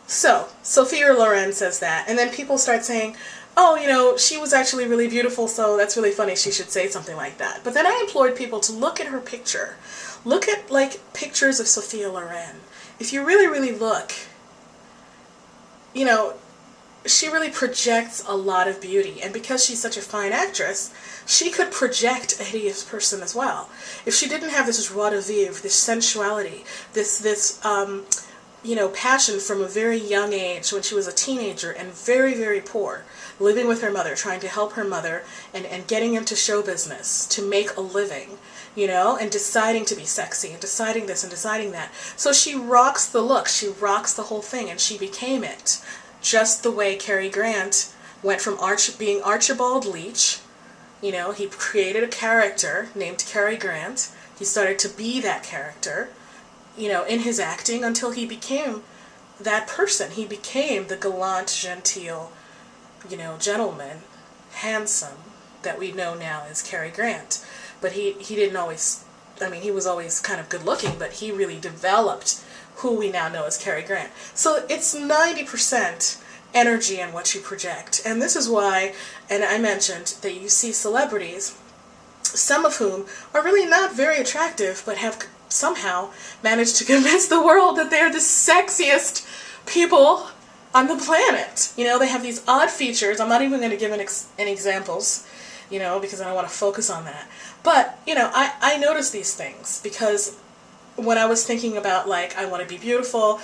So, Sophia Loren says that, and then people start saying, oh, she was actually really beautiful, so that's really funny, she should say something like that. But then I implored people to look at her picture. Look at, pictures of Sophia Loren. If you really, really look, she really projects a lot of beauty. And because she's such a fine actress, she could project a hideous person as well. If she didn't have this joie de vivre, this sensuality, this passion from a very young age when she was a teenager and very, very poor, living with her mother, trying to help her mother, and getting into show business to make a living, and deciding to be sexy, and deciding this and deciding that. So she rocks the look, she rocks the whole thing, and she became it. Just the way Cary Grant went from being Archibald Leach, he created a character named Cary Grant. He started to be that character, in his acting until he became that person. He became the gallant, genteel, gentleman, handsome, that we know now as Cary Grant. But he didn't always, he was always kind of good looking, but he really developed who we now know as Cary Grant. So it's 90% energy in what you project. And this is why, and I mentioned that you see celebrities, some of whom are really not very attractive, but have somehow managed to convince the world that they're the sexiest people on the planet. They have these odd features. I'm not even going to give any examples, because I don't want to focus on that. But, I notice these things because when I was thinking about, I want to be beautiful,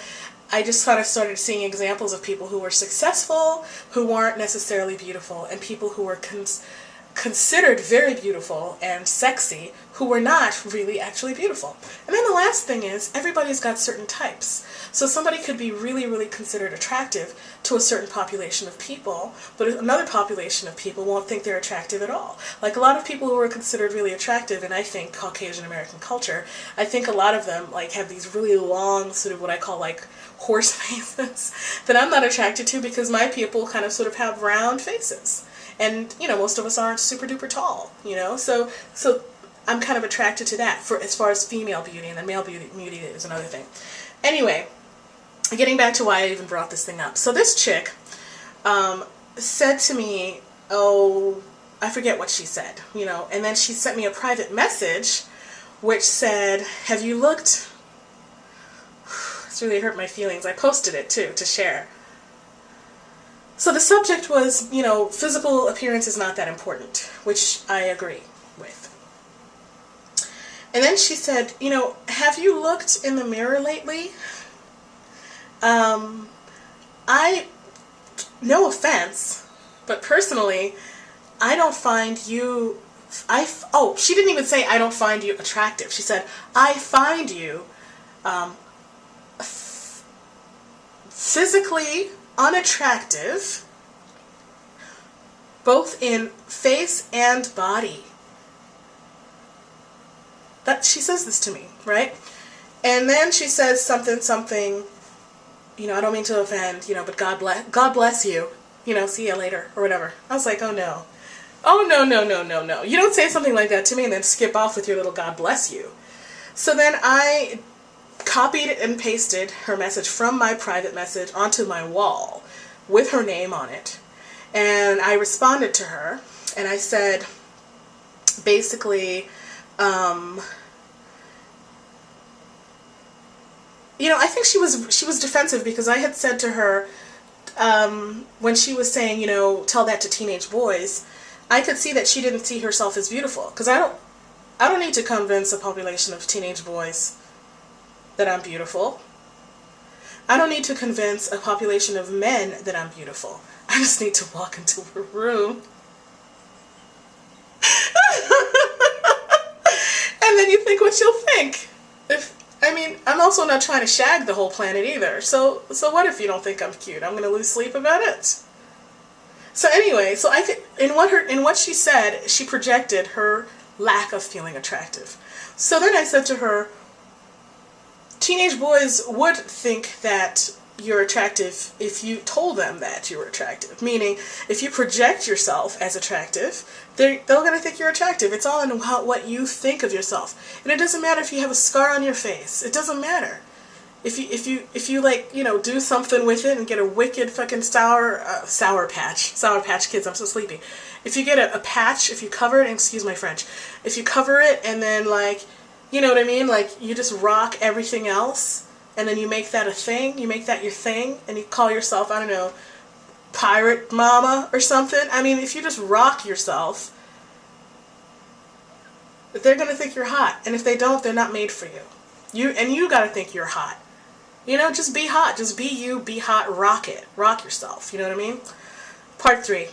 I just kind of started seeing examples of people who were successful, who weren't necessarily beautiful, and people who were considered very beautiful and sexy, who were not really actually beautiful. And then the last thing is, everybody's got certain types. So somebody could be really, really considered attractive to a certain population of people, but another population of people won't think they're attractive at all. Like a lot of people who are considered really attractive in, I think, Caucasian American culture, I think a lot of them have these really long, sort of what I call horse faces that I'm not attracted to, because my people kind of sort of have round faces. And, most of us aren't super duper tall, so I'm kind of attracted to that as far as female beauty, and then male beauty is another thing. Anyway, getting back to why I even brought this thing up. So this chick said to me, oh, I forget what she said, and then she sent me a private message which said, have you looked? It's really hurt my feelings. I posted it too to share. So the subject was, physical appearance is not that important, which I agree with. And then she said, have you looked in the mirror lately? No offense, but personally, I don't find you, she didn't even say I don't find you attractive. She said, I find you physically unattractive, both in face and body. That she says this to me, right? And then she says something, I don't mean to offend, but God bless you, see you later, or whatever. I was like, oh no. Oh no. You don't say something like that to me and then skip off with your little God bless you. So then I copied and pasted her message from my private message onto my wall with her name on it. And I responded to her and I said, basically, I think she was defensive because I had said to her, when she was saying, tell that to teenage boys, I could see that she didn't see herself as beautiful. Because I don't need to convince a population of teenage boys that I'm beautiful. I don't need to convince a population of men that I'm beautiful. I just need to walk into a room. And then you think what you'll think. I'm also not trying to shag the whole planet either. So what if you don't think I'm cute? I'm going to lose sleep about it. So anyway, in what she said, she projected her lack of feeling attractive. So then I said to her, teenage boys would think that you're attractive if you told them that you were attractive. Meaning, if you project yourself as attractive, they're going to think you're attractive. It's all in what you think of yourself. And it doesn't matter if you have a scar on your face. It doesn't matter. If you like, you know, do something with it and get a wicked fucking sour patch kids, I'm so sleepy. If you get a patch, if you cover it, excuse my French, if you cover it and then like, you know what I mean, like you just rock everything else and then you make that a thing, you make that your thing, and you call yourself, I don't know, pirate mama or something. I mean, if you just rock yourself, they're gonna think you're hot, and if they don't, they're not made for you. You gotta think you're hot. You know, just be hot. Just be you, be hot, rock it. Rock yourself. You know what I mean? Part 3.